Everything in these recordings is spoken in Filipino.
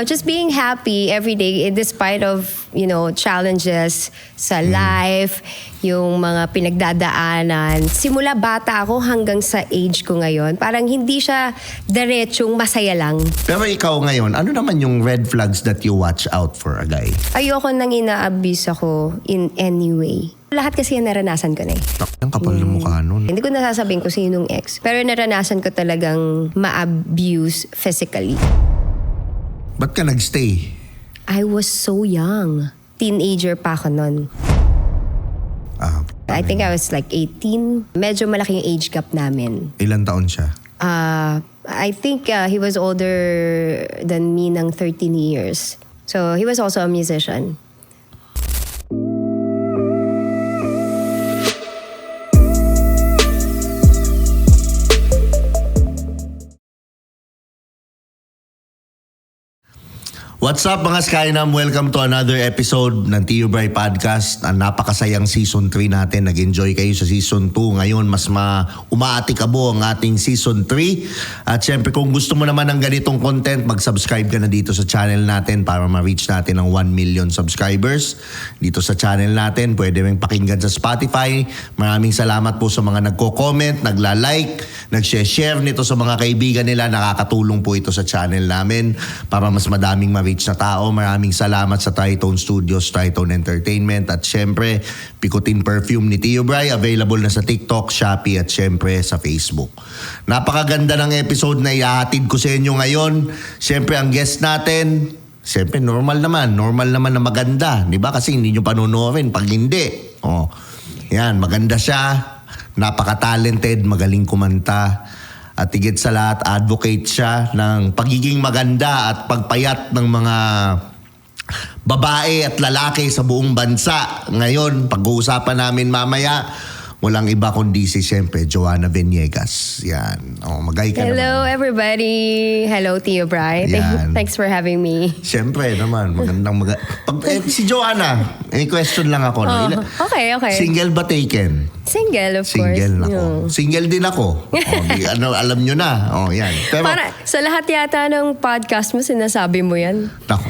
Just being happy every day despite of, challenges sa life, yung mga pinagdadaanan. Simula bata ako hanggang sa age ko ngayon, parang hindi siya diretsong masaya lang. Pero ikaw ngayon, ano naman yung red flags that you watch out for a guy? Ayoko nang ina-abuse ako in any way. Lahat kasi yan naranasan ko na eh. Ang kapal ng mukha nun. Hindi ko nasasabihin ko sinong ex. Pero naranasan ko talagang ma-abuse physically. Ba't ka nagstay? I was so young. Teenager pa ako nun. I think I was like 18. Medyo malaki yung age gap namin. Ilan taon siya? I think he was older than me ng 13 years. So he was also a musician. What's up mga Skynam? Welcome to another episode ng Tio Bray Podcast. Ang napakasayang season 3 natin. Nag-enjoy kayo sa season 2. Ngayon, mas umaatikabo ang ating season 3. At syempre, kung gusto mo naman ng ganitong content, mag-subscribe ka na dito sa channel natin para ma-reach natin ang 1 million subscribers. Dito sa channel natin, pwede rin pakinggan sa Spotify. Maraming salamat po sa mga nagko-comment, nagla-like, nag-share nito sa mga kaibigan nila. Nakakatulong po ito sa channel namin para mas madaming ma-reach na tao. Maraming salamat sa Tritone Studios, Tritone Entertainment at syempre Picotin Perfume ni Tio Bray, available na sa TikTok, Shopee at syempre sa Facebook. Napakaganda ng episode na ihahatid ko sa inyo ngayon. Syempre ang guest natin, syempre normal naman na maganda, di ba? Kasi hindi nyo panunuorin pag hindi. Yan, maganda siya, napaka-talented, magaling kumanta. At higit sa lahat, advocate siya ng pagiging maganda at pagpayat ng mga babae at lalaki sa buong bansa. Ngayon, pag-uusapan namin mamaya, walang iba kundi si siyempre Joanna Venegas. Yan. Magay ka Hello naman. everybody. Hello Tio Bray. Thanks for having me. Siyempre naman, magandang si Joanna, may question lang ako. No? Okay. Single ba taken? Single, of course. Single ako. Single din ako. Alam nyo na. Yan. Pero, sa lahat yata ng podcast mo, sinasabi mo yan. Nako.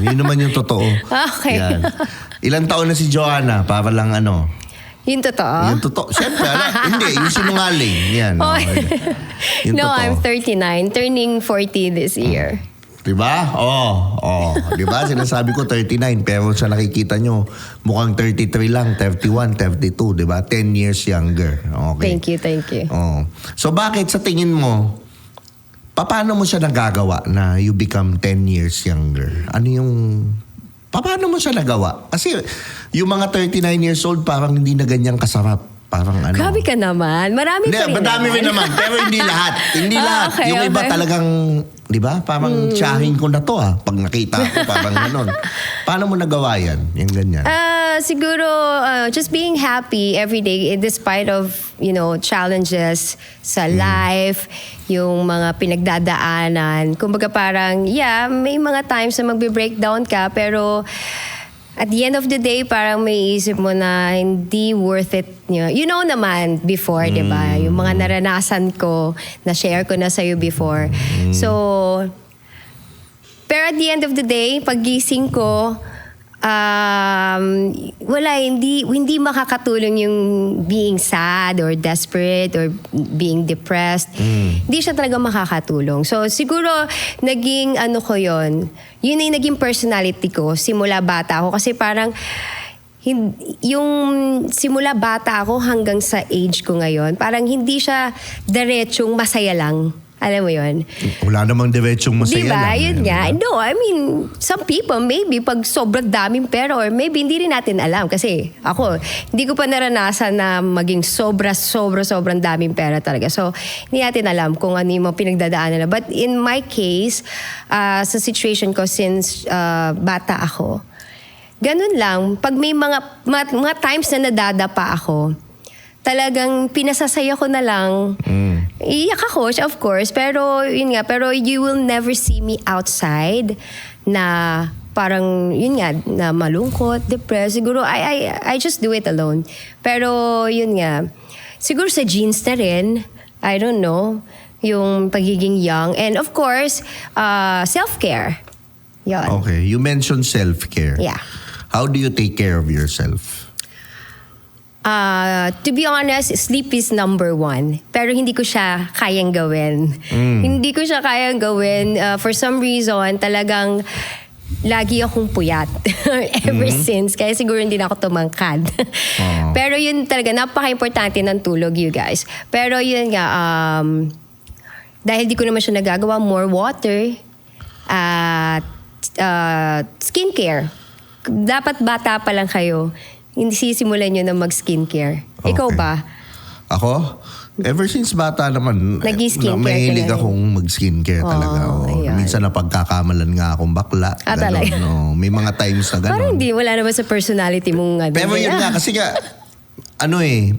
Yun naman yung totoo. Okay. Yan. Ilang taon na si Joanna? Para lang Yung totoo? Yung totoo. Siyempre, hindi. Yung sinungaling. Yan. Yung no, totoo. I'm 39. Turning 40 this year. Diba? Diba? Sinasabi ko 39. Pero sa nakikita nyo, mukhang 33 lang, 31, 32. Diba? 10 years younger. Okay. Thank you. So bakit sa tingin mo, paano mo siya nagagawa na you become 10 years younger? Paano mo siya nagawa? Kasi yung mga 39 years old parang hindi na ganyang kasarap. Parang Grabe ka naman. Marami pa rin madami rin naman. Pero hindi lahat. Okay, yung iba talagang, di ba? Parang tsahin ko na to pag nakita ko parang ganon. Paano mo nagawa yan? Yung ganyan. Siguro, just being happy every day despite of, challenges sa life, yung mga pinagdadaanan. Kumbaga parang, may mga times na magbe-breakdown ka, pero at the end of the day, parang may isip mo na hindi worth it. You know naman before, di ba? Yung mga naranasan ko, na-share ko na sa'yo before. So, pero at the end of the day, paggising ko, hindi makakatulong yung being sad or desperate or being depressed. Hindi siya talaga makakatulong. So siguro naging ko yun yung naging personality ko simula bata ako, kasi parang yung simula bata ako hanggang sa age ko ngayon, parang hindi siya diretsong masaya lang. Alam mo yun? Wala namang diretsong masaya diba? lang. Yun nga. No, I mean, some people, maybe pag sobrang daming pera or maybe hindi rin natin alam. Kasi ako, hindi ko pa naranasan na maging sobrang daming pera talaga. So, hindi natin alam kung ano yung mga pinagdadaanan na. But in my case, sa situation ko since bata ako, ganun lang. Pag may mga times na nadadapa ako, talagang pinasasaya ko na lang. Iyak ako, of course, pero yun nga, pero you will never see me outside na parang yun nga, na malungkot, depressed. Siguro I just do it alone. Pero yun nga, siguro sa genes na rin, I don't know, yung pagiging young, and of course, self-care. Yun. Okay. You mentioned self-care. Yeah. How do you take care of yourself? To be honest, sleep is number one. Pero hindi ko siya kayang gawin. Hindi ko siya kayang gawin. For some reason, talagang lagi akong puyat. Ever since. Kaya siguro hindi na ako tumangkad. Pero yun talaga, napaka-importante ng tulog, you guys. Pero yun nga, dahil di ko naman siya nagagawa, more water at skincare. Dapat bata pa lang kayo, hindi sisimulan nyo na mag-skincare. Ikaw Okay. ba? Ako? Ever since bata naman, Nag-i-skincare ka mahilig na rin. akong mag-skincare talaga. ayan. Minsan napagkakamalan nga akong bakla. Talaga? No. May mga times na gano'n. Parang hindi, wala naman sa personality mong ano. Pero yun nga, kasi nga,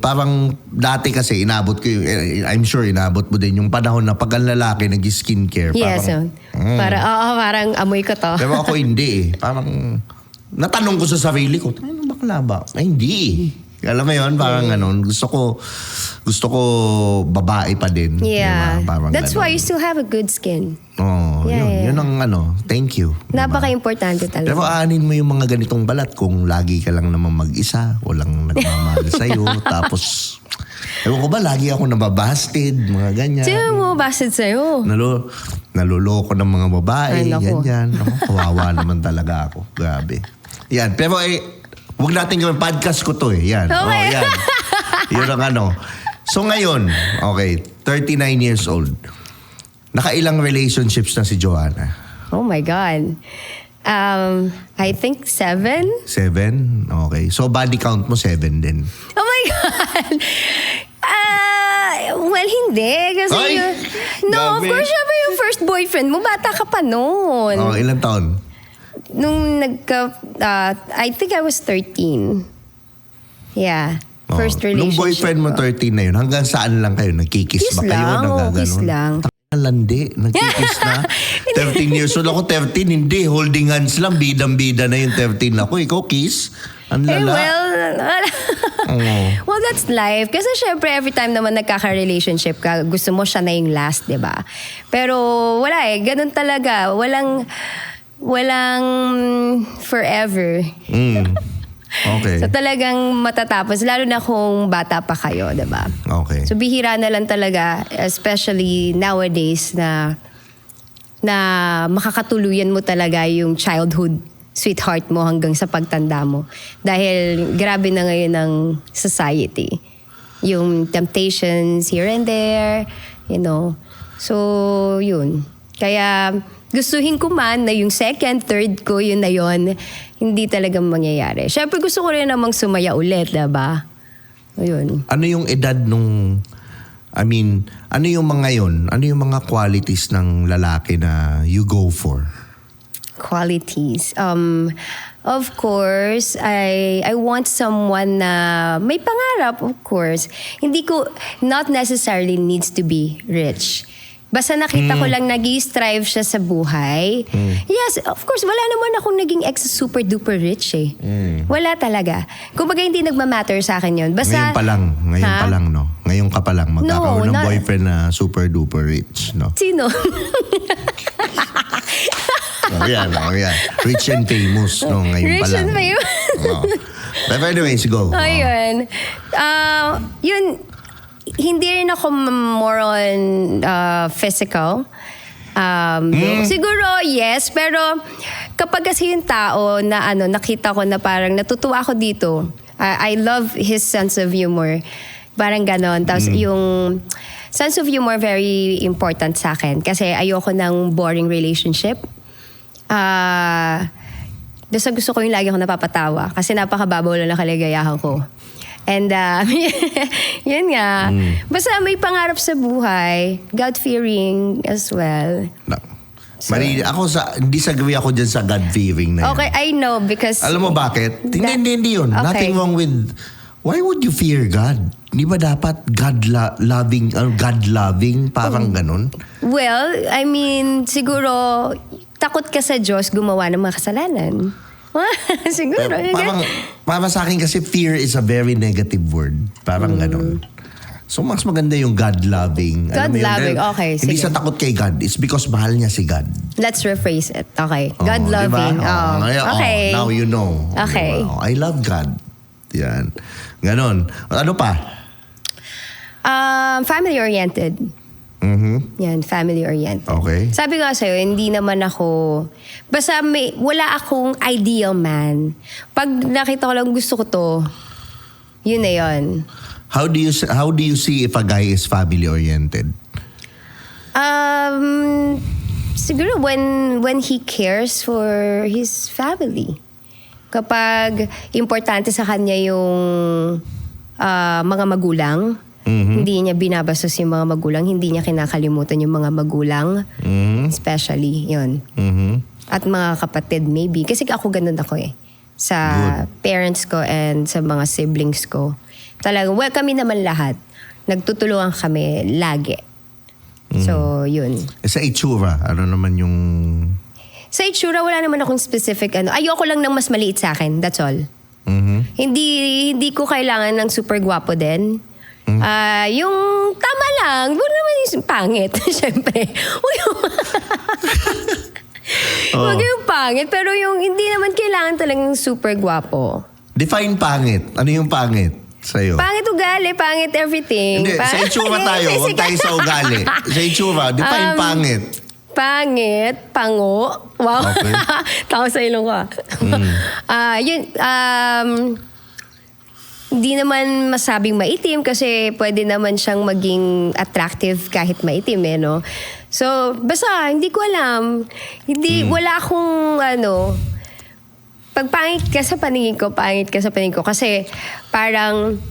parang dati kasi inabot ko yung, I'm sure inabot mo din yung panahon na pag ang lalaki nag-skincare. Yes, Parang, parang amoy ko to. pero ako hindi eh. Parang, natanong ko sa sarili ko, ano bakla ba? Ay, hindi eh. Alam mo yun, parang gusto ko babae pa din. Yeah. Diba? Parang That's why ganon. you still have a good skin. Oh, Yeah, yun ang thank you. Diba? Napaka-importante talaga. Pero aanin mo yung mga ganitong balat kung lagi ka lang naman mag-isa, walang nagmamahal sa'yo, tapos, ewan ko ba, lagi ako nababasted, mga ganyan. Sino mo basid sa'yo? Naluloko ng mga babae, Ay, naku. ganyan. Ako, kawawa naman talaga ako. Grabe. Yan, pero huwag natin gawin, podcast ko to eh. Yan. Okay. Oh, yan. Yun ang So ngayon, okay, 39 years old. Nakailang relationships na si Joanna? Oh my God. I think 7? 7? Okay. So body count mo 7 din. Oh my God! Well, hindi. Kasi Ay! no, of Grabe. course, syempre yung first boyfriend mo, bata ka pa noon. Oh, ilang taon? Nung I think I was 13. Yeah. Oh, First Nung relationship boyfriend mo ko. 13 na yun, hanggang saan lang kayo? Nagkikis Kiss ba kayo? lang, oo, Nagaganon? kiss lang. Landi, nagkikis na. 13 years old ako, 13, hindi. Holding hands lang, bidang-bida na yung 13 ako. Ikaw, kiss? Ang lala. Well, that's life. Kasi syempre, every time naman nagkaka-relationship ka, gusto mo siya na yung last, di ba? Pero wala ganun talaga. Walang forever. Okay. So talagang matatapos, lalo na kung bata pa kayo, di ba? Okay. So bihira na lang talaga, especially nowadays na makakatuluyan mo talaga yung childhood sweetheart mo hanggang sa pagtanda mo. Dahil grabe na ngayon ang society. Yung temptations here and there, So, yun. Kaya gustuhin ko man na yung second, third ko, yun na yun, hindi talagang mangyayari. Siyempre gusto ko rin namang sumaya ulit, diba? Ayun. Ano yung edad nung... ano yung mga yun? Ano yung mga qualities ng lalaki na you go for? Qualities. Of course, I want someone na may pangarap, of course. Not necessarily needs to be rich. Basta nakita ko lang nag-i-strive siya sa buhay. Yes, of course, wala naman akong naging super duper rich eh. Wala talaga. Kumbaga hindi nagmamatter sa akin yun. Basta, Ngayon pa lang, no? Ngayon ka pa lang magkakaroon ng No, boyfriend na super duper rich, no? Sino? Oh, yan. Rich and famous, no? Ngayon pa Rich lang. and famous. Oh. But anyways, go. Ayun. Yun, hindi rin ako more on physical. Siguro, yes. Pero kapag kasi yung tao na nakita ko na parang natutuwa ako dito. I love his sense of humor. Parang ganon. Tapos yung sense of humor very important sa akin. Kasi ayoko ng boring relationship. Basta gusto ko yung lagi ako napapatawa. Kasi napakababaw lang na kaligayahan ko. And yun nga. Basta may pangarap sa buhay. God-fearing as well. No. Ako hindi agree ako dyan sa God-fearing na yan. Okay, I know because... Alam mo bakit? Hindi yun. Okay. Nothing wrong with... Why would you fear God? Di ba dapat God-loving, parang ganun? Well, siguro takot ka sa Diyos gumawa ng mga kasalanan. Siguro. Para sa akin kasi fear is a very negative word. Parang ganun. So, mas maganda yung God-loving. Alam mo yun? God-loving, Dahil okay, Hindi sige. sa takot kay God. It's because mahal niya si God. Let's rephrase it. Okay. Oh, God-loving. diba? Oh, Ngayon, okay. now you know. Okay. Diba? I love God. Yan. Ganon. Ano pa? Family-oriented. Mhm. Yan, family-oriented. Okay. Sabi ko nga sa'yo, hindi naman ako... Basta wala akong ideal man. Pag nakita ko lang gusto ko to, yun na yun. How do you see if a guy is family-oriented? Siguro when he cares for his family. Kapag importante sa kanya yung mga magulang, hindi niya binabastos yung mga magulang, hindi niya kinakalimutan yung mga magulang, especially yun. At mga kapatid maybe. Kasi ako ganun ako eh. Sa parents ko and sa mga siblings ko. Talagang, well, kami naman lahat. Nagtutulungan kami lagi. So, yun. Sa itsura, ano naman yung... Sa itsura, wala naman akong specific ano. Ayoko lang ng mas maliit sa akin. That's all. Hindi ko kailangan ng super gwapo din. Yung tama lang. Huwag naman yung pangit. Siyempre. Huwag yung pangit. Pero yung hindi naman kailangan talagang super gwapo. Define pangit. Ano yung pangit sa'yo? Pangit ugali, pangit everything. Hindi, sa itsura tayo. Huwag tayo sa ugali. Sa itsura, define pangit. Pangit, pango. Wow. Okay. Tawa sa ilong ko. Yun, hindi naman masabing maitim kasi pwede naman siyang maging attractive kahit maitim eh, no? So, basta, hindi ko alam. Wala akong, pag pangit ka sa paningin ko, pangit ka sa paningin ko. Kasi, parang,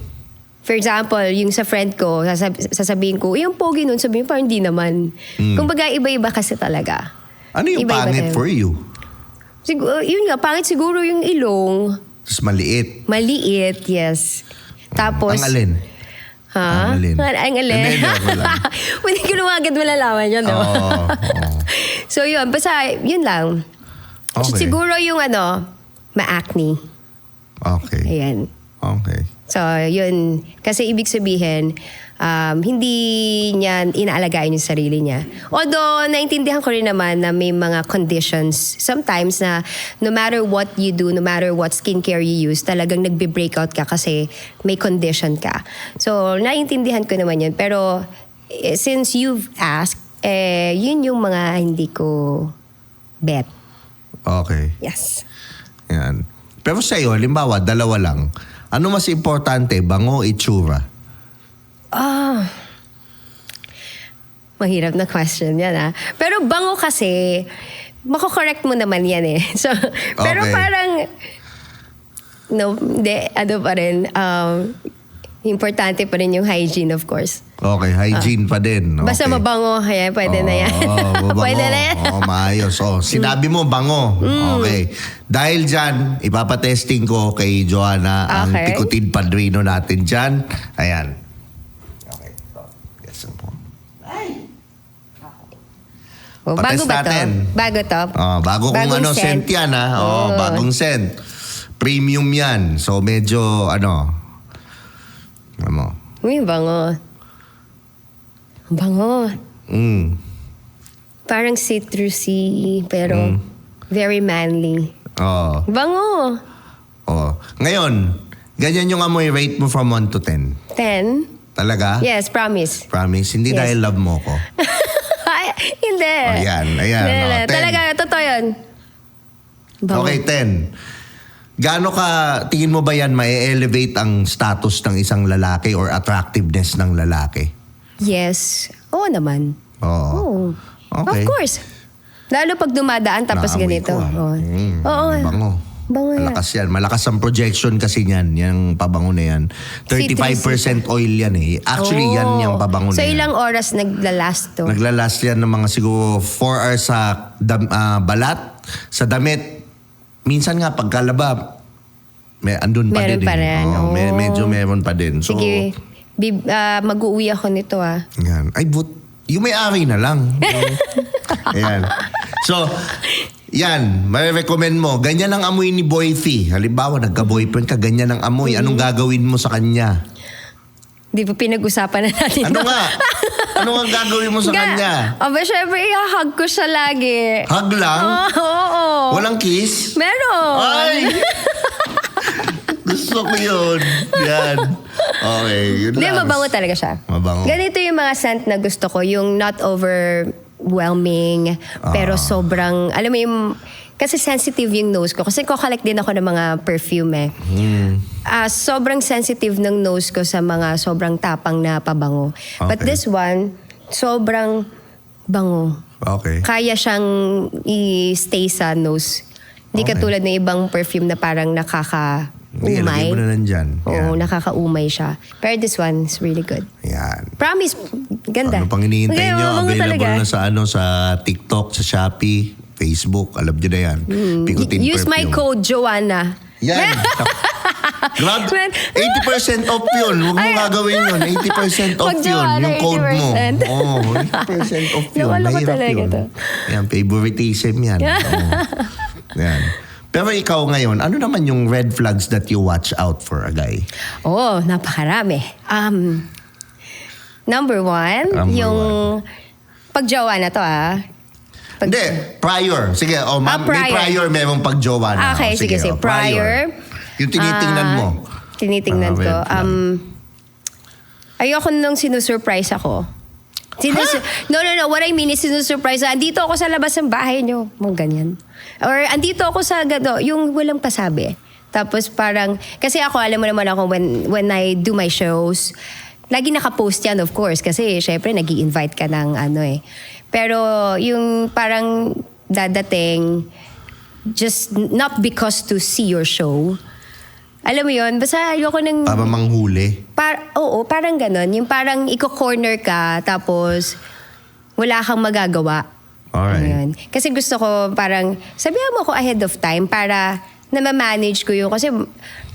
for example, yung sa friend ko, sasabihin ko, yung pogi nun, sabihin parang hindi naman. Kumbaga, iba-iba kasi talaga. Ano yung Iba-iba pangit tayo. for you? Yun nga, pangit siguro yung ilong. Tapos maliit. Maliit, yes. Tapos... Ang alin? Ha? Ang alin? Ang alin? Hindi, ako lang. Hindi ko naman agad malalaman yun, no? Oo. So yun, basta yun lang. Okay. Siguro yung ma-acne. Okay. Ayan. Okay. So yun, kasi ibig sabihin, hindi niya inaalagaan yung sarili niya. Although, naintindihan ko rin naman na may mga conditions sometimes na no matter what you do, no matter what skincare you use, talagang nagbe-breakout ka kasi may condition ka. So, naintindihan ko naman yun. Pero, since you've asked, yun yung mga hindi ko bet. Okay. Yes. Yan. Pero sa'yo, halimbawa, dalawa lang. Ano mas importante, bango o itsura? Mahirap na question yan, ha? Pero bango kasi, mako-correct mo naman yan eh. So, pero Okay. parang, no, hindi, pa rin, importante pa rin yung hygiene, of course. Okay, hygiene pa din. Okay. Basta mabango, ayan, pwede na yan. mabango. Pwede na yan. Oo, maayos. Sinabi mo, bango. Okay. Dahil dyan, ipapatesting ko kay Joanna ang Okay. Picotin Padrino natin dyan. Ayan. Okay. Yes, po. Oh, bago Patest ba to? natin. Bago to? Bago kung Bagong scent yan, ha? Bagong scent. Premium yan. So, medyo, Uy, bango. Bango. Parang citrusy, pero very manly. Oo. Bango. Oh. Ngayon, ganyan yung amoy, rate mo from 1 to 10. 10? Talaga? Yes, promise. Promise? Hindi Yes. dahil love mo ko. Ay, hindi. Ayan. Hindi, Oh, 10. talaga, totoo yun. Bango. Okay, 10. Gaano ka, tingin mo ba yan ma-elevate ang status ng isang lalaki or attractiveness ng lalaki? Yes. Oo naman. Oo. Oo. Okay. Of course. Lalo pag dumadaan tapos Naamoy ganito. ko, Oo. Oo. Bango. Bango yan. Malakas yan. Malakas ang projection kasi niyan. Yung pabango na yan. 35% oil yan eh. Actually, Oo. yan yung pabango So na yan. ilang oras naglalast to? Naglalast yan ng mga siguro 4 hours sa balat, sa damit. Minsan nga, pagkalaba, andun pa Meron din. pa rin. Oo, Oh. medyo meron pa din. So, Sige, mag-uwi ako nito ah. yan. Ay, yung may-ari na lang. Ayan. So, yan, may-recommend mo. Ganyan ang amoy ni Boyfie. Halimbawa, nagka-boyfriend ka, ganyan ang amoy. Anong gagawin mo sa kanya? Di ba pinag-usapan na natin? Ano nga? Ano ang gagawin mo sa kanya? Aba, syempre, i-hug ko siya lagi. Hug lang? Oo. Walang kiss? Meron. Ay! Gusto ko yun. Yan. Okay, yun Hindi, lang. mabango talaga siya. Mabango. Ganito yung mga scent na gusto ko. Yung not overwhelming, pero sobrang, alam mo yung, kasi sensitive yung nose ko. Kasi ko-collect din ako ng mga perfume eh. Sobrang sensitive ng nose ko sa mga sobrang tapang na pabango. But Okay. this one, sobrang bango. Okay. Kaya siyang i-stay sa nose. Hindi Okay. katulad ng ibang perfume na parang Hindi, lagay nakaka-umay. mo na lang dyan. Oo, Yan. nakaka-umay siya. Pero this one is really good. Yan. Promise, ganda. Ano pang hinihintay Okay, nyo? mabango Available talaga. na sa TikTok, sa Shopee, Facebook. Alam nyo na yan. Picotin Use my perfume. code, Joanna. Yan. Grabe. 80% off yun. Huwag mo gagawin yun. 80% off Wag, yun. Joanna, Yung code mo. 80%. Oo, 80% off yun. Nawala ko Mahirap talaga yun. to. Yan, favoritism yan. Oo. Yan. Pero ikaw ngayon, ano naman yung red flags that you watch out for a guy? Oh, napakarami. Number one, Number yung pagjowa na to Hindi, prior. Sige, may prior. prior, merong pagjowa na. Okay, O, sige. Prior. Yung tinitingnan mo. Tinitingnan ko. red flag. Ayoko nung sinusurprise ako. No. What I mean is sinusurprise. Andito ako sa labas ng bahay nyo. Mga ganyan. Or andito ako sa yung walang pasabi. Tapos parang, kasi ako, alam mo naman ako, when I do my shows, lagi nakapost yan, of course. Kasi, syempre, nag-i-invite ka ng Pero, yung parang dadating, just not because to see your show. Alam mo yun, basta ayoko nang... Para manghuli. Oo, parang ganon. Yung parang iko-corner ka, tapos wala kang magagawa. Alright. Ayun. Kasi gusto ko parang, sabihan mo ako ahead of time para na ma-manage ko yun. Kasi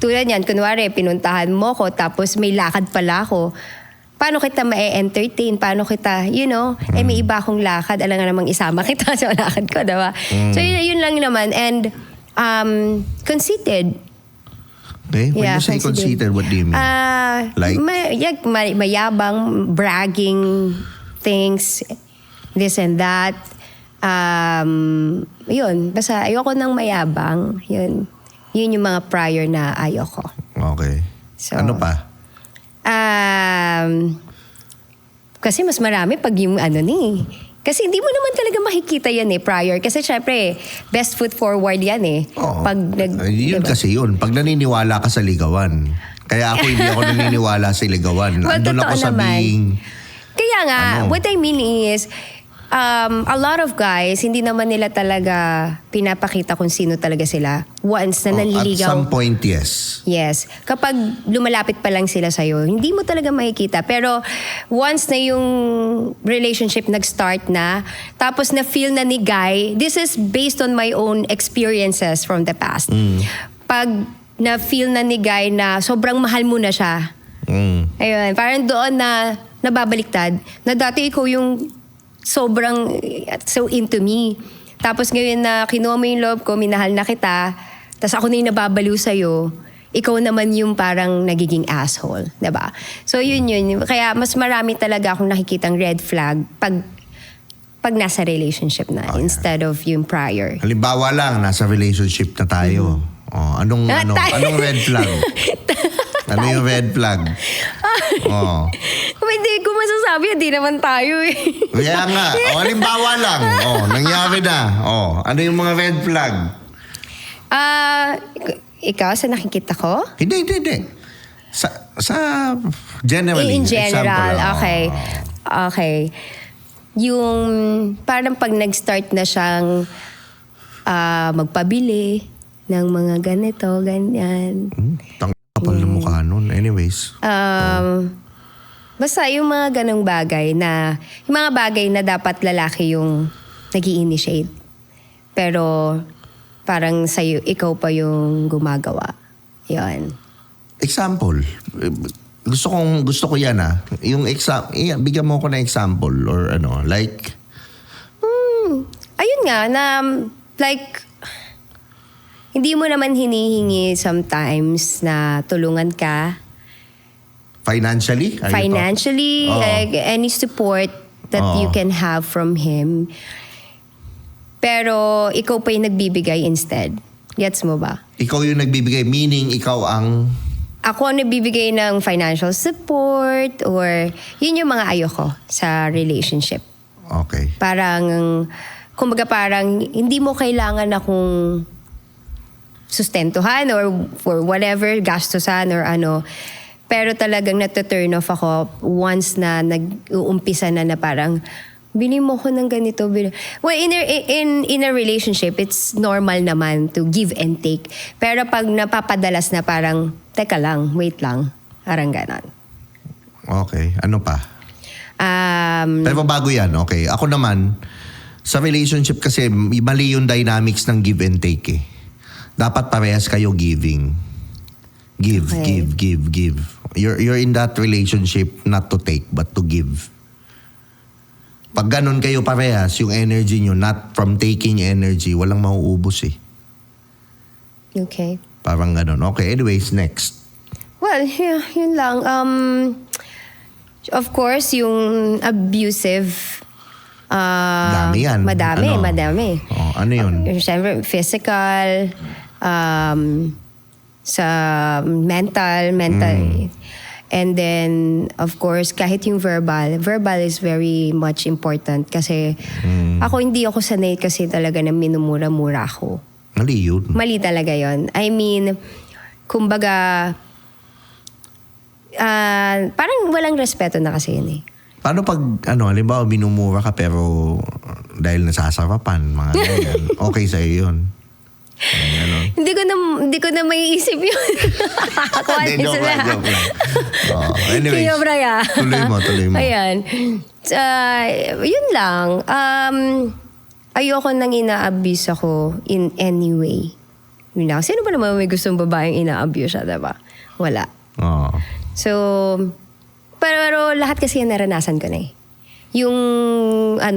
tulad yan, kunwari, pinuntahan mo ko, tapos may lakad pala ako. Paano kita ma-entertain? Paano kita, may iba akong lakad. Alam nga namang isama kita sa lakad ko, diba? So yun lang naman. And conceited. Okay? When you say conceited, what do you mean? Like? Mayabang, bragging things, this and that. Yun, basta ayoko ng mayabang. Yun yung mga prior na ayoko. Okay. So, Ano pa? Kasi mas marami pag yung kasi hindi mo naman talaga makikita yan prior. Kasi syempre, best foot forward yan Oo. Pag Yun diba? kasi yun. Pag naniniwala ka sa ligawan. Kaya ako hindi ako naniniwala sa ligawan. Well, Andun totoo ako sa naman. being... Kaya nga, what I mean is, a lot of guys, hindi naman nila talaga pinapakita kung sino talaga sila. Once na At nanliligaw. some point, yes. Yes. Kapag lumalapit pa lang sila sa'yo, hindi mo talaga makikita. Pero once na yung relationship nag-start na, tapos na-feel na ni guy, this is based on my own experiences from the past. Pag na-feel na ni guy na sobrang mahal mo na siya, ayun, parang doon na nababaliktad, na dati ikaw yung sobrang so into me. Tapos ngayon na kinuha mo yung love ko, minahal na kita, tapos ako na yung nababaliw sa'yo, ikaw naman yung parang nagiging asshole. Diba? So yun. Kaya mas marami talaga akong nakikitang red flag pag nasa relationship na instead of yung prior. Halimbawa lang, nasa relationship na tayo. Anong red flag? Ano yung red flag? Hindi ko masasabi, hindi naman tayo Kaya nga. Halimbawa lang. Nangyari na. Ano yung mga red flag? Ikaw, sa nakikita ko? Hindi. Sa generally. In general, example, okay. Yung parang pag nag-start na siyang magpabili ng mga ganito, ganyan. Kapal na mukha nun. Anyways. Basta yung mga ganong bagay yung mga bagay na dapat lalaki yung nag-i-initiate. Pero parang sa'yo, ikaw pa yung gumagawa. Yun. Example. Gusto ko yan Yung bigyan mo ko ng example or like. Ayun nga, na like, hindi mo naman hinihingi sometimes na tulungan ka. Financially? Are you Financially, Oo. like, any support that Oo. you can have from him. Pero ikaw pa yung nagbibigay instead. Gets mo ba? Ikaw yung nagbibigay, meaning ikaw ang... Ako ang nagbibigay ng financial support or yun yung mga ayoko sa relationship. Okay. Parang, kumbaga parang hindi mo kailangan akong sustentuhan or for whatever, gastusan or ano. Pero talagang nata-turn off ako once na nag-uumpisa na parang, bili mo ko ng ganito. Well, in a relationship, it's normal naman to give and take. Pero pag napapadalas na parang, teka lang, wait lang. Parang ganon. Okay. Ano pa? Pero bago yan, okay. Ako naman, sa relationship kasi, mali yung dynamics ng give and take eh. Dapat parehas kayo giving. Give, Okay. give. You're in that relationship not to take, but to give. Pag ganun kayo parehas, yung energy nyo, not from taking energy, walang mauubos eh. Okay. Parang ganun. Okay, anyways, next. Well, yeah, yun lang. Of course, yung abusive, Dami yan. Madami, Ano? madami. Oh, ano yun? Siyempre, physical, sa mental. And then, of course, kahit yung verbal is very much important kasi hindi ako sanay kasi talaga na minumura-mura ako. Mali yun. Mali talaga yon. I mean, kumbaga, parang walang respeto na kasi yun eh. Paano pag, halimbawa, minumura ka pero dahil nasasarapan, mga ganyan, okay sa'yo yun? Ganun. Hindi ko na maiisip yun. Hindi, joke lang. Oh, anyways, Kinobra ya. tuloy mo. Ayan. Yun lang. Ayoko nang ina-abuse ako in any way. Yun lang. Sino ba naman may gustong babaeng ina-abuse siya, diba? Wala. Oh. So, pero lahat kasi yan naranasan ko na eh. Yung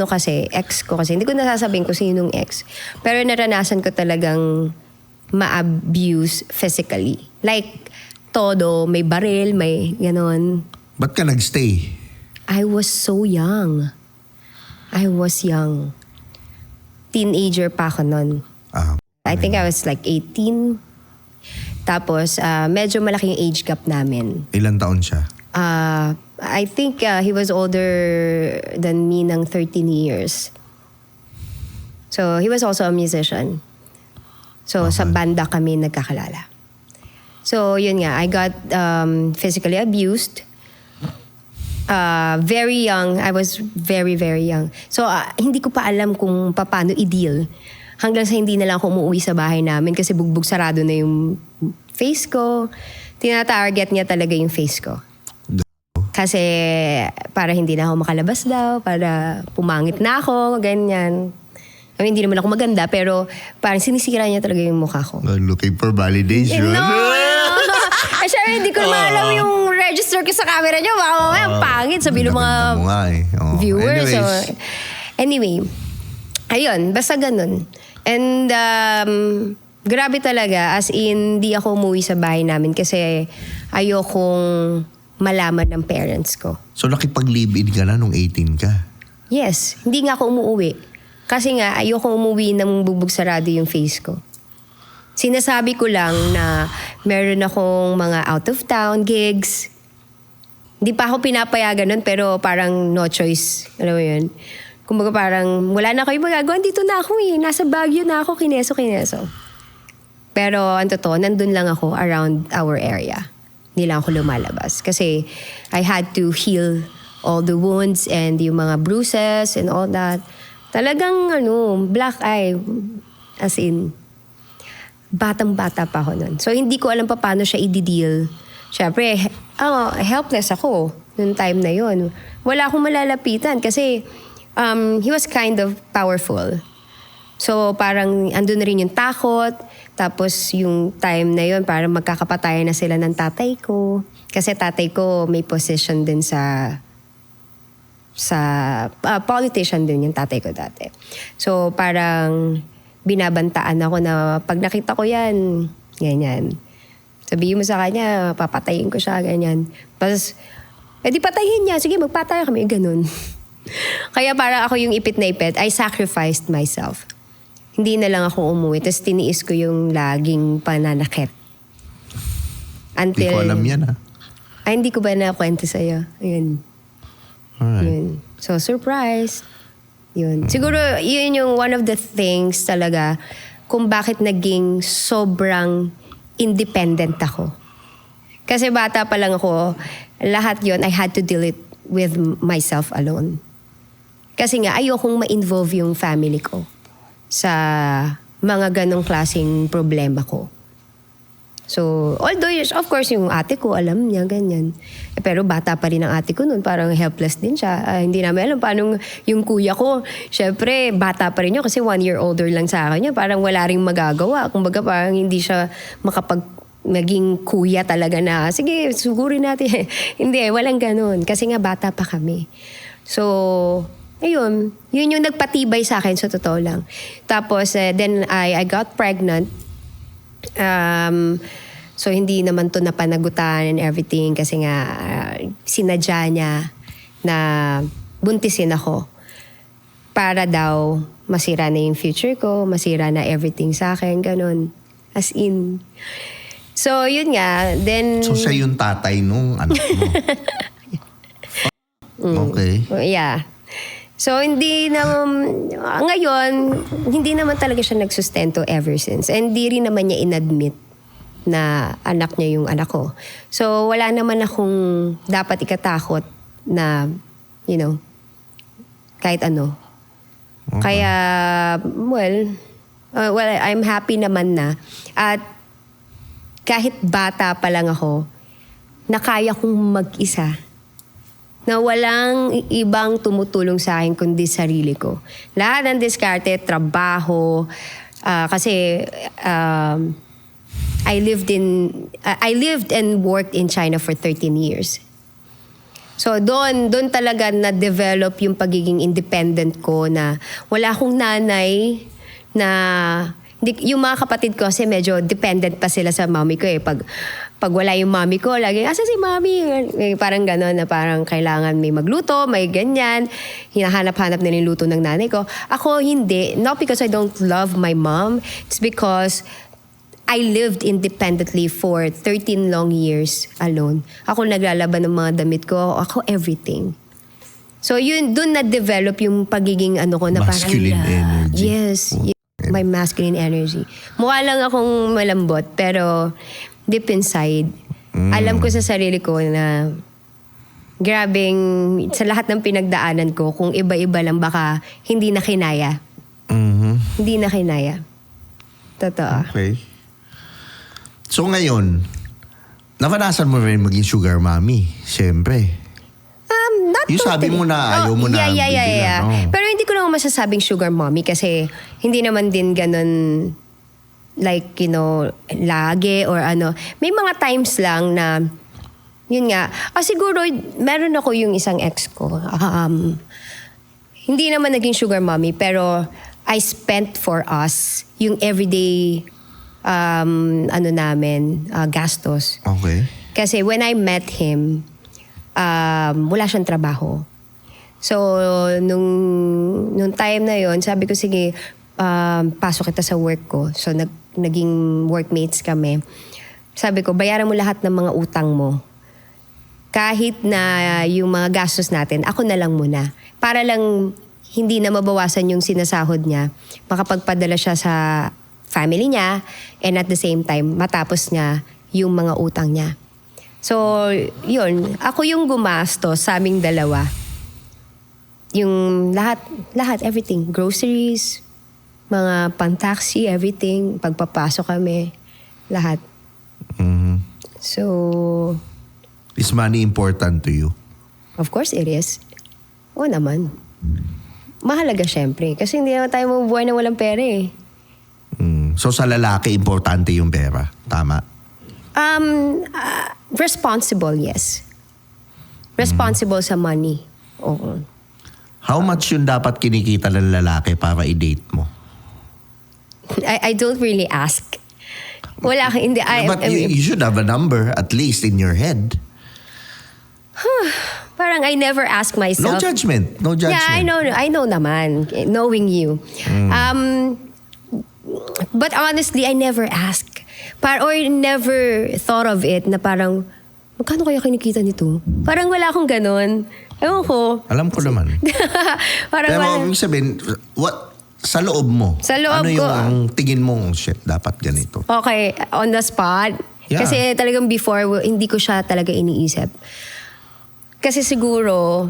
kasi, ex ko kasi, hindi ko nasasabihin kung sinong ex. Pero naranasan ko talagang ma-abuse physically. Like, todo, may baril, may ganon. Ba't ka nagstay? I was so young. Teenager pa ako nun. I think I was like 18. Tapos, medyo malaki yung age gap namin. Ilan taon siya? I think he was older than me ng 13 years. So, he was also a musician. So, sa banda kami nagkakalala. So, yun nga. I got physically abused. Very young. I was very, very young. So, hindi ko pa alam kung paano i-deal. Hanggang sa hindi na lang ako umuwi sa bahay namin kasi bugbog sarado na yung face ko. Tina-target niya talaga yung face ko. Kasi para hindi na ako makalabas daw, para pumangit na ako, ganyan. I mean, hindi naman ako maganda, pero parang sinisira niya talaga yung mukha ko. Looking for validation. No! Syempre, hindi ko naman alam yung register ko sa camera niyo. Baka mamaya, pangit. Sabihin ng mga Ganda mo nga eh. Oh, viewers. anyways. Anyway, ayun, basta ganun. And grabe talaga, as in, di ako umuwi sa bahay namin kasi ayokong malaman ng parents ko. So nakipag-live-in ka na nung 18 ka? Yes, hindi nga ako umuwi. Kasi nga, ayokong umuwi ng bugbog sarado yung face ko. Sinasabi ko lang na meron akong mga out of town gigs. Hindi pa ako pinapayagan nun, pero parang no choice. Alam mo yun? Kumbaga parang wala na kayo magagawa. Dito na ako eh. Nasa Baguio na ako. Kineso. Pero ang totoo, nandun lang ako around our area. Hindi lang ako lumalabas. Kasi I had to heal all the wounds and yung mga bruises and all that. Talagang black eye. As in, batang-bata pa ako nun. So hindi ko alam pa paano siya i-deal. Siyempre, helpless ako noong time na yon. Wala akong malalapitan kasi he was kind of powerful. So parang andun na rin yung takot. Tapos yung time na yon parang magkakapatayan na sila ng tatay ko. Kasi tatay ko may position din sa politician din yung tatay ko dati. So parang binabantaan ako na pag nakita ko yan, ganyan. Sabihin mo sa kanya, papatayin ko siya, ganyan. Tapos, di patayin niya. Sige, magpatay kami. Ganun. Kaya para ako yung ipit na ipit, I sacrificed myself. Hindi na lang ako umuwi. Tapos tiniis ko yung laging pananakit. Hindi ko alam yan, ha? Ay, hindi ko ba nakwento sa'yo? Ayun. Alright. Yun. So, surprise. Yun. Siguro, yun yung one of the things talaga kung bakit naging sobrang independent ako. Kasi bata pa lang ako, lahat yun, I had to deal it with myself alone. Kasi nga, ayokong ma-involve yung family ko sa mga ganong klaseng problema ko. So, although, of course, yung ate ko, alam niya, ganyan. Pero bata pa rin ang ate ko noon, parang helpless din siya. Hindi namin alam paano yung kuya ko. Syempre, bata pa rin yun kasi 1 year older lang sa akin yun. Parang wala ring magagawa. Kumbaga, parang hindi siya maging kuya talaga na, sige, sugurin natin. Hindi, walang ganun. Kasi nga, bata pa kami. So, ayun. Yun yung nagpatibay sa akin, sa totoo lang. Tapos, then I got pregnant. So hindi naman to napanagutan and everything kasi nga sinadya niya na buntisin ako para daw masira na yung future ko, masira na everything sa akin, ganun. As in. So yun nga, then... So siya yung tatay nung anak mo? Okay. Yeah. So, ngayon, hindi naman talaga siya nagsustento ever since. And di rin naman niya inadmit na anak niya yung anak ko. So, wala naman akong dapat ikatakot na, kahit ano. Okay. Kaya, well, I'm happy naman na. At kahit bata pa lang ako, nakaya kong mag-isa. Na walang ibang tumutulong sa akin kundi sarili ko. Lahat ng diskarte, trabaho, kasi I lived and worked in China for 13 years. So doon talaga na-develop yung pagiging independent ko na wala akong nanay na yung mga kapatid ko kasi medyo dependent pa sila sa mommy ko eh. Pag wala yung mommy ko, lagi, asa si mommy? Parang gano'n na parang kailangan may magluto, may ganyan. Hinahanap-hanap nila yung luto ng nanay ko. Ako hindi. Not because I don't love my mom. It's because I lived independently for 13 long years alone. Ako naglalaban ng mga damit ko. Ako everything. So yun, dun na-develop yung pagiging ko na masculine parang... energy. Yes. My masculine energy. Mukha lang akong malambot, pero deep inside, alam ko sa sarili ko na grabing sa lahat ng pinagdaanan ko, kung iba-iba lang baka hindi na kinaya. Mm-hmm. Hindi na kinaya. Totoo. Okay. So ngayon, naranasan mo rin maging sugar mommy, siyempre. Not Yung sabi mo na ayaw mo na Yeah. bigyan, oh. Pero hindi ko naman masasabing sugar mommy kasi hindi naman din ganun like, lagi or ano. May mga times lang na, yun nga, siguro meron ako yung isang ex ko. Hindi naman naging sugar mommy pero I spent for us yung everyday gastos. Okay. Kasi when I met him, wala siyang trabaho. So, nung time na yon, sabi ko, sige, pasok kita sa work ko. So, naging workmates kami. Sabi ko, bayaran mo lahat ng mga utang mo. Kahit na yung mga gastos natin, ako na lang muna. Para lang hindi na mabawasan yung sinasahod niya. Makapagpadala siya sa family niya and at the same time, matapos niya yung mga utang niya. So, yun. Ako yung gumastos sa aming dalawa. Yung lahat, everything. Groceries, mga pang-taxi, everything. Pagpapasok kami, lahat. Mm-hmm. So, is money important to you? of course it is. Oo naman. Mahalaga syempre. Kasi hindi naman tayo mabubuhay na walang pera eh. So sa lalaki, importante yung pera. Tama? Responsible, yes. Responsible sa money. Oo. How much yung dapat kinikita ng lalaki para i-date mo? I don't really ask. Wala, hindi. But you should have a number at least in your head. Parang I never ask No myself. judgment. No judgment. Yeah, I know naman, knowing you. But honestly, I never ask. Or never thought of it na parang, magkano kaya kinikita nito? Parang wala akong ganun. Ewan ko. Alam ko naman. Parang Pero wala. ibig sabihin, sa loob mo, Sa loob ano ko, yung tingin mo, oh, shit, dapat ganito. Okay, on the spot. Yeah. Kasi talagang before, hindi ko siya talaga iniisip. Kasi siguro,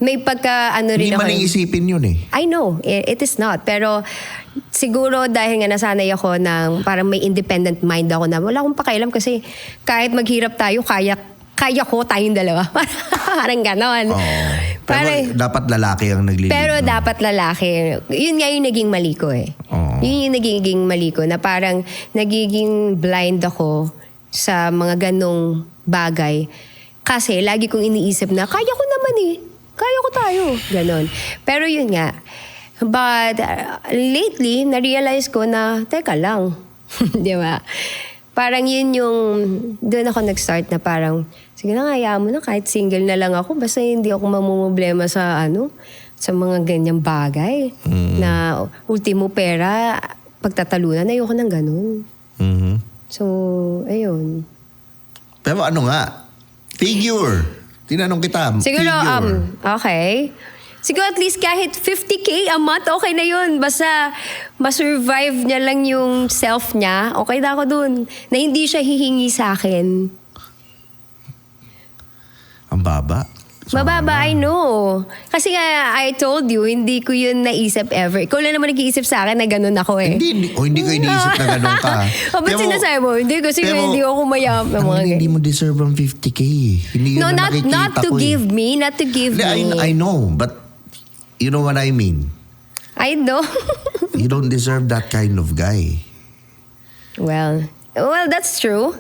may pagka ano rin Hindi ako. maling isipin yun eh. I know, it is not. Pero siguro dahil nga nasanay ako ng parang may independent mind ako na wala akong pakialam kasi kahit maghirap tayo, kaya ko tayong dalawa. Parang ganon. Oo. Parang, Pero dapat lalaki ang naglilid. pero no? dapat lalaki. Yun nga yung naging mali ko eh. Oo. Yun yung nagiging mali ko na parang nagiging blind ako sa mga ganong bagay. Kasi lagi kong iniisip na, kaya ko naman eh. Kaya ko tayo. Ganon. Pero yun nga. But lately, na-realize ko na, teka lang. Di ba? Parang yun yung, doon ako nag-start na parang, sige na, hayaan mo na, kahit single na lang ako, basta hindi ako mamumblema sa sa mga ganyang bagay. Na ultimo pera, pagtatalunan, ayoko ng ganun. Mhm. So, ayun. Pero ano nga, figure. Tinanong kita, Siguro, figure. okay. Siguro at least kahit 50K a month, okay na yun. Basta ma-survive niya lang yung self niya, okay na ako dun. Na hindi siya hihingi sa akin. Ang baba. Mababa, I know. Kasi nga, I told you, hindi ko yun naisip ever. Ikaw lang naman nag-iisip sa akin na ganun ako eh. Hindi ko iniisip na ganun ka. O, ba't sinasabi mo? Hindi, kasi hindi ako mayaman. Hindi mo deserve ang 50K. Hindi yun No, na not nakikita to ko give eh. me, not to give Hindi, me. I know, but you know what I mean. I know. You don't deserve that kind of guy. well, that's true.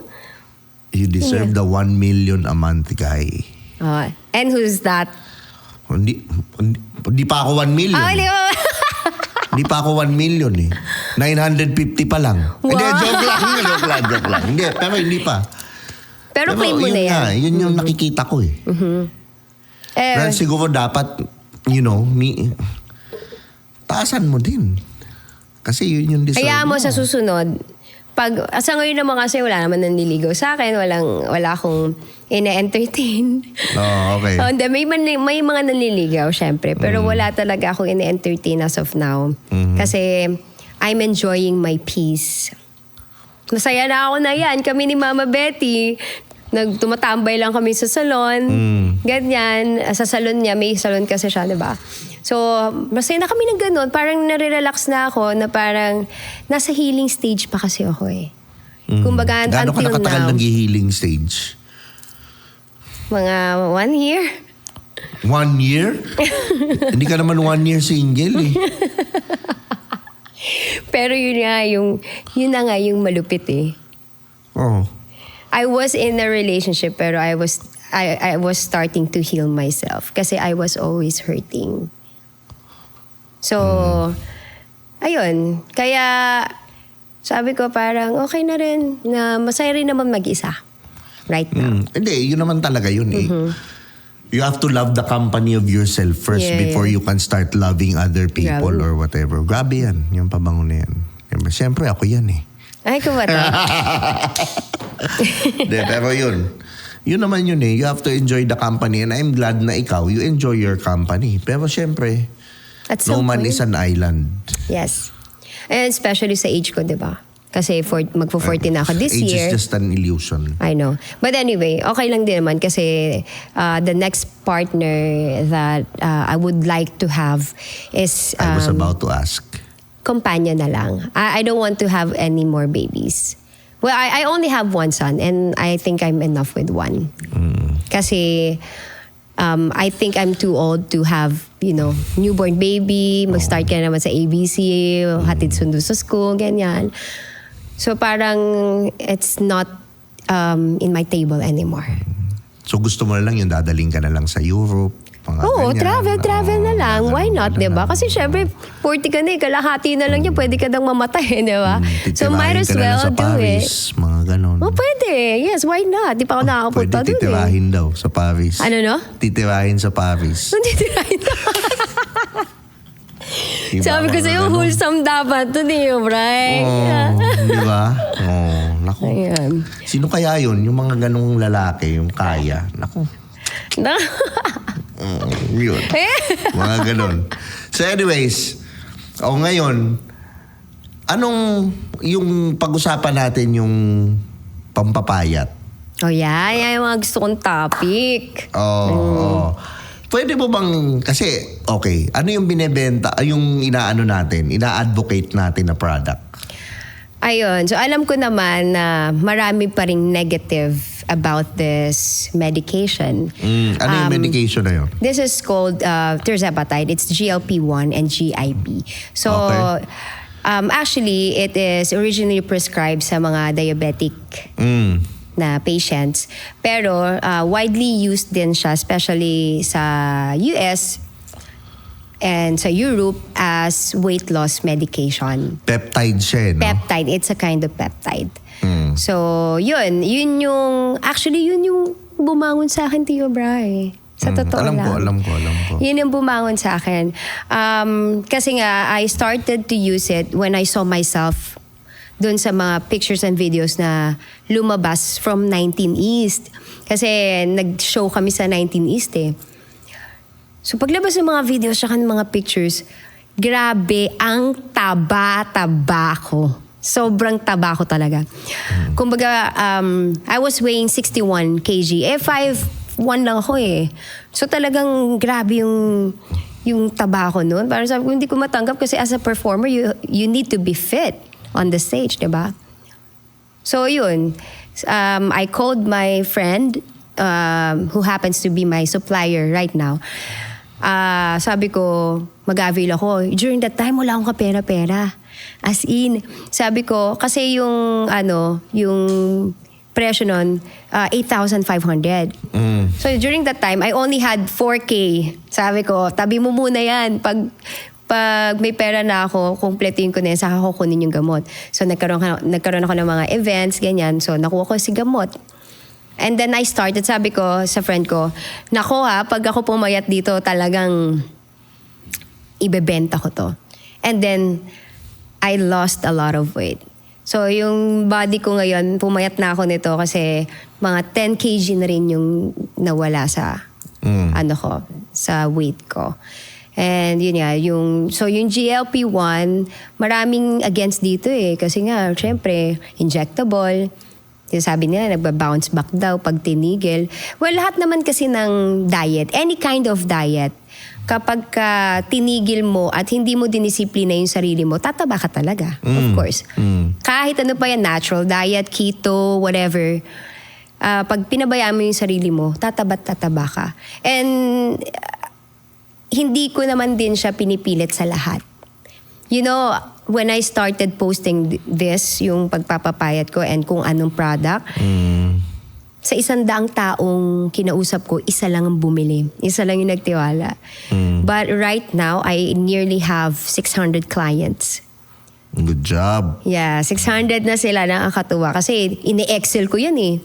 You deserve the 1 million a month guy. And who's that? Hindi pa ako 1 million. Ah, hindi mo. Hindi pa ako 1 million eh. 950 pa lang. Wow. Hindi, joke lang. Hindi, pero hindi pa. Pero claim mo yun na yan. nga, yun yung nakikita ko eh. Eh, Pero siguro dapat, taasan mo din. Kasi yun yung deserve hayaan mo sa susunod. Sa ngayon naman kasi wala naman nanliligaw sa akin. Wala akong ine-entertain. Oh, okay. Hindi, may mga nanliligaw, syempre. Pero wala talaga akong ine-entertain as of now. Kasi I'm enjoying my peace. Masaya na ako na yan. Kami ni Mama Betty, tumatambay lang kami sa salon. Ganyan. Sa salon niya, may salon kasi siya, diba? So, masaya na kami ng ganun. Parang nare-relax na ako na parang nasa healing stage pa kasi ako eh. Kumbaga, Gaano ka until nakatagal now, nag-healing stage? mga 1 year. 1 year? Hindi ka naman 1 year single eh. Pero yun na nga yung malupit eh. Oh. I was in a relationship pero I was starting to heal myself kasi I was always hurting. So, ayun. Kaya, sabi ko parang okay na rin na masaya rin naman mag-isa right now. Hindi, yun naman talaga yun eh. You have to love the company of yourself first Yeah, before you can start loving other people Grabe. or whatever. Grabe yan, yung pabango na yan. Siyempre ako yan eh. Ay, kumata. De, pero yun. Yun naman yun eh. You have to enjoy the company and I'm glad na ikaw, you enjoy your company. Pero siyempre, At no some man point, is an island. yes. And especially sa age ko, di ba? Kasi magpo-40 na ako this Age year. is just an illusion. I know. But anyway, okay lang din naman kasi the next partner that I would like to have is I was about to ask. companion na lang. I don't want to have any more babies. Well, I only have one son and I think I'm enough with one. Kasi I think I'm too old to have, newborn baby, mag-start ka na naman sa ABC, hatid sundo sa school, ganyan. So parang it's not in my table anymore. So gusto mo na lang yung dadaling ka na lang sa Europe. Mga Oo, ganyan. travel na lang. Why not, di ba? Kasi syempre, 40 ka na kalahati na lang yan, pwede ka nang mamatay, di ba? So might as well do it. Mga ganon. Oh, pwede. Yes, why not? Di pa ako nakakapunta Pwede doon titirahin daw sa Paris. Ano no? Titirahin sa Paris. Titirahin na. Diba, Sabi ko mga sa'yo, ganon? wholesome dapat to, di ba? Di ba? Naku. Ayan. Sino kaya yun? Yung mga ganong lalaki, yung kaya. Naku. Yun. Mga ganon. So anyways, ngayon, anong yung pag-usapan natin yung pampapayat? Oh, yan yung mga gusto kong topic. Pwede mo bang, kasi, okay, ano yung binebenta, yung inaano natin, ina-advocate natin na product? Ayun. So, alam ko naman na marami pa ring negative about this medication. Ano yung medication na yun? This is called tirzepatide. It's GLP-1 and GIP. So, Okay. Actually, it is originally prescribed sa mga diabetic na patients. Pero widely used din siya, especially sa US and sa Europe as weight loss medication. Peptide siya, no? Peptide, it's a kind of peptide. So, yun yung bumangon sa akin, Tio Bray. Sa totoo Alam ko. Yun yung bumangon sa akin. Kasi nga, I started to use it when I saw myself doon sa mga pictures and videos na lumabas from 19 East. Kasi nag-show kami sa 19 East eh. So paglabas ng mga videos at mga pictures, grabe, ang taba-taba ko. Sobrang taba ko talaga. Kumbaga, I was weighing 61 kg. 5'1" lang ako eh. So talagang grabe yung taba ko noon. Parang sabi ko, hindi ko matanggap kasi as a performer, you need to be fit on the stage, diba? So yun, I called my friend who happens to be my supplier right now. Sabi ko, mag-avail ako. During that time, wala akong kapera-pera. As in, sabi ko, kasi yung presyo nun, 8,500. So during that time, I only had 4K. Sabi ko, tabi mo muna yan. Pag may pera na ako, kumpletuin ko na yan, saka kukunin yung gamot. So nagkaroon ako ng mga events, ganyan. So nakuha ko si gamot. And then I started, sabi ko sa friend ko, nako pag ako pumayat dito, talagang ibebenta ko to. And then, I lost a lot of weight. So yung body ko ngayon, pumayat na ako nito kasi mga 10 kg na rin yung nawala sa, sa weight ko. And yun nga, yung GLP-1, maraming against dito eh. Kasi nga, syempre, injectable. Sabi nila, nagba-bounce back daw pag tinigil. Well, lahat naman kasi ng diet, any kind of diet, kapag tinigil mo at hindi mo dinisiplina yung sarili mo, tataba ka talaga, of course. Kahit ano pa yan, natural diet, keto, whatever, pag pinabayaan mo yung sarili mo, tataba ka. And hindi ko naman din siya pinipilit sa lahat. You know, when I started posting this, yung pagpapapayat ko and kung anong product, sa 100 taong kinausap ko, isa lang ang bumili. Isa lang yung nagtiwala. But right now, I nearly have 600 clients. Good job. Yeah, 600 na sila, nakakatuwa. Kasi ini-excel ko yan eh.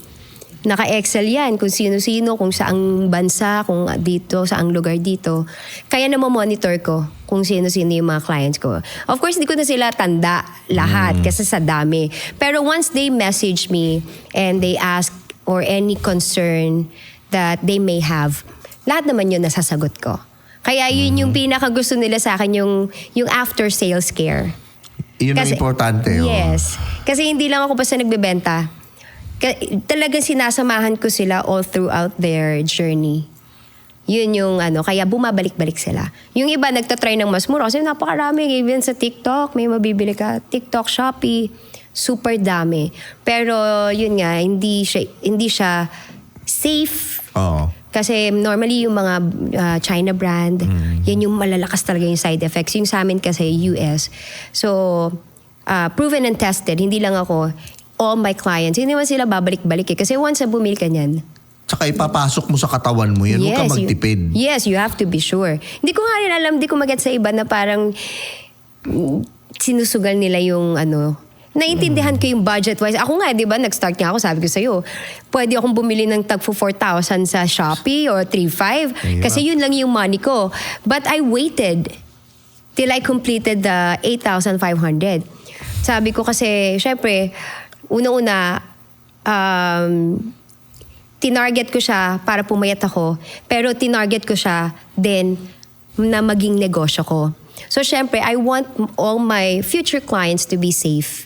Naka-excel yan kung sino-sino, kung saang bansa, kung dito, saang lugar dito. Kaya na monitor ko kung sino-sino yung mga clients ko. Of course, hindi ko na sila tanda lahat kasi sa dami. Pero once they message me and they ask or any concern that they may have, lahat naman yun nasasagot ko. Kaya yun yung pinakagusto nila sa akin, yung after sales care. Yun ang importante. Yes. Kasi hindi lang ako basta nagbebenta. Talagang sinasamahan ko sila all throughout their journey. Yun yung kaya bumabalik-balik sila. Yung iba nagtatry ng mas mura kasi napakarami. Even sa TikTok, may mabibili ka. TikTok, Shopee, super dami. Pero yun nga, hindi siya safe. Oo. Kasi normally yung mga China brand, yan yung malalakas talaga yung side effects. Yung sa amin kasi US. So, proven and tested. Hindi lang ako, all my clients, hindi naman sila babalik-balik eh. Kasi once na bumili ka niyan, Tsaka ipapasok mo sa katawan mo yan. Huwag ka magtipid. Yes, you have to be sure. Hindi ko nga rin alam, hindi ko mag-get sa iba na parang sinusugal nila yung naiintindihan ko yung budget-wise. Ako nga, di ba, nag-start nga ako, sabi ko sa'yo, pwede akong bumili ng tag for 4,000 sa Shopee or 3,500 kasi yun lang yung money ko. But I waited till I completed the 8,500. Sabi ko kasi, syempre, una-una, tinarget ko siya para pumayat ako, pero tinarget ko siya din na maging negosyo ko. So, syempre, I want all my future clients to be safe.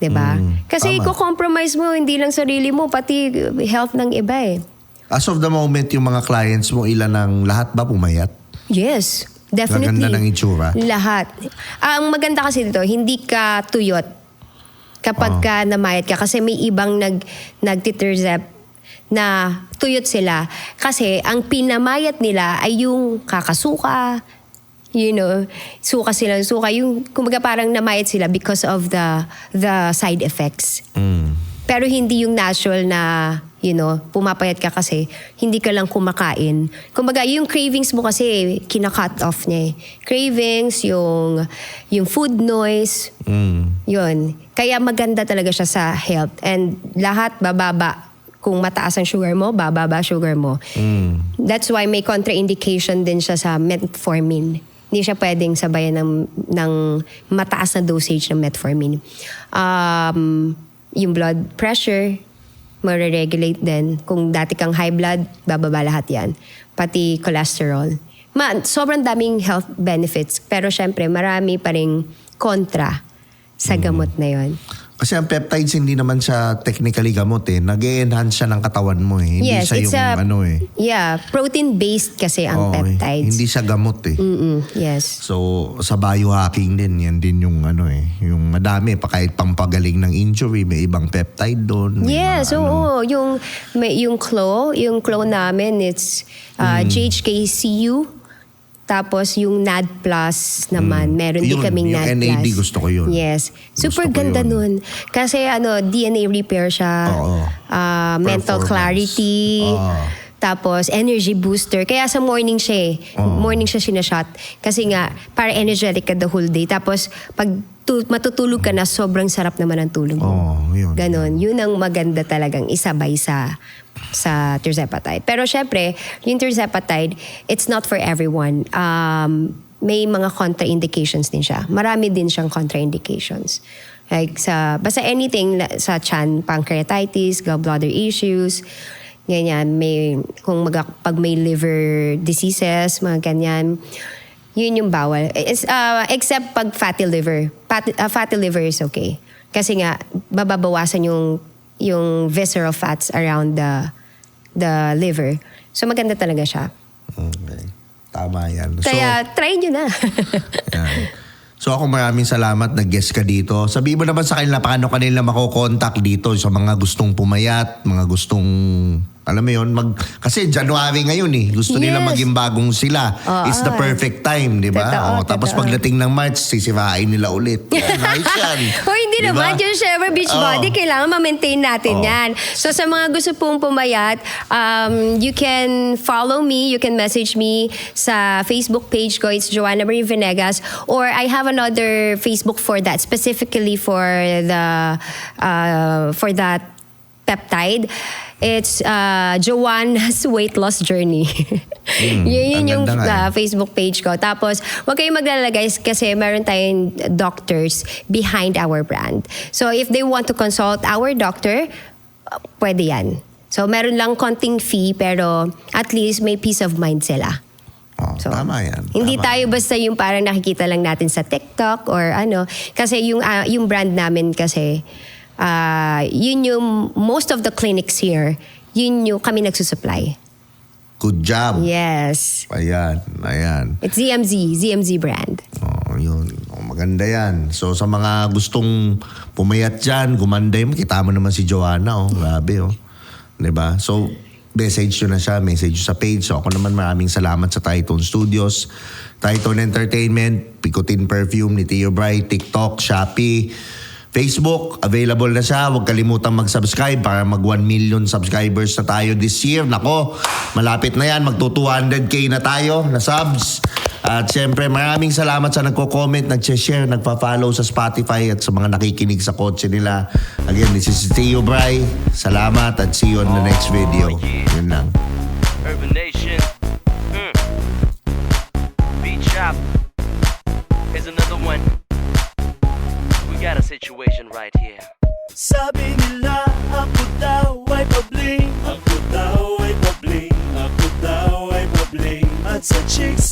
Diba? Kasi tama. i-compromise mo, hindi lang sarili mo, pati health ng iba eh. As of the moment, yung mga clients mo, ilan ang lahat ba pumayat? Yes, definitely. Maganda ng itsura? Lahat. Ang maganda kasi dito, hindi ka tuyot kapag ka namayat ka. Kasi may ibang nagtitirzep na tuyot sila. Kasi ang pinamayat nila ay yung kakasuka, suka silang suka. Yung, kumbaga parang namayat sila because of the side effects. Pero hindi yung natural na, pumapayat ka kasi hindi ka lang kumakain. Kumbaga, yung cravings mo kasi kina-cut off niya eh. Cravings, yung food noise, yun. Kaya maganda talaga siya sa health. And lahat bababa. Kung mataas ang sugar mo, bababa sugar mo. That's why may contraindication din siya sa metformin. Hindi siya pwedeng sabayan ng mataas na dosage ng metformin. Yung blood pressure, mare-regulate din. Kung dati kang high blood, bababa lahat yan. Pati cholesterol. Sobrang daming health benefits. Pero syempre, marami pa ring kontra sa gamot na yon. Kasi ang peptides hindi naman siya technically gamot eh. Nag-e-enhance siya ng katawan mo eh. Hindi Yes, siya yung Yeah, protein-based kasi ang peptides. Hindi siya gamot eh. Yes. So, sa biohacking din, yan din yung yung madami. Kahit pampagaling ng injury, may ibang peptide doon. Yes, oo. Yung claw namin, it's GHKCU. Tapos yung NAD Plus naman, meron din kaming NAD Plus. Yung NAD gusto ko yun. Yes. Super ganda nun. Kasi DNA repair siya, mental Performance. clarity, tapos energy booster. Kaya sa morning siya morning siya sinashot. Kasi nga, para energetic ka the whole day. Tapos pag matutulog ka na, sobrang sarap naman ang tulog mo. Yun. Ganon. Yun ang maganda talagang isabay sa tirzepatide. Pero syempre, yung tirzepatide, it's not for everyone. May mga contraindications din siya. Marami din siyang contraindications. Like basta anything sa tiyan, pancreatitis, gallbladder issues, ganyan. Pag may liver diseases, mga ganyan, yun yung bawal. Except pag fatty liver. Fatty liver is okay. Kasi nga, bababawasan yung visceral fats around the liver. So maganda talaga siya. Okay. Tama yan. Kaya try nyo na. Yan. So ako maraming salamat, nag-guest ka dito. Sabihin mo naman sa kanila paano kanila makokontak dito sa mga gustong pumayat, mga gustong, alam mo yun, kasi January ngayon eh. Gusto nila maging bagong sila. It's the perfect time, di ba? Tapos pagdating ng March, sisirain nila ulit. Nice yan. Hindi diba? Naman. Yung Shever Beach Body, kailangan ma-maintain natin yan. So sa mga gusto pong pumayat, you can follow me, you can message me sa Facebook page ko. It's Joanna Marie Venegas. Or I have another Facebook for that, specifically for that peptide. It's Joanna's Weight Loss Journey. Yun yung Facebook page ko. Tapos, huwag kayong maglalagay kasi meron tayong doctors behind our brand. So, if they want to consult our doctor, pwede yan. So, meron lang konting fee pero at least may peace of mind sila. So, tama yan. Hindi tayo basta yung parang nakikita lang natin sa TikTok or Kasi yung brand namin kasi, yun yung most of the clinics here, yun yung kami nagsusupply. Good job. Yes. Ayan. It's ZMZ brand. Yun. Maganda yan. So sa mga gustong pumayat dyan, gumanda yun, kita mo naman si Joanna. Grabe. Diba? So message nyo na siya, message sa page. So ako naman maraming salamat sa Tritone Studios, Tritone Entertainment, Picotin Perfume ni Tio Bright, TikTok, Shopee, Facebook, available na siya. Huwag kalimutang mag-subscribe para mag 1 million subscribers na tayo this year. Nako, malapit na yan. Magto 200k na tayo na subs. At syempre, maraming salamat sa nagko-comment, nag-share, nagpa-follow sa Spotify at sa mga nakikinig sa kotse nila. Again, this is Tio Bray. Salamat at see you on the next video. Yun lang. Urban Nation. Beat Shop. Here's another one. We got a situation right here. Sabi nila ako daw ay pabling. Ako daw ay pabling. Ako daw ay pabling. At sa chicks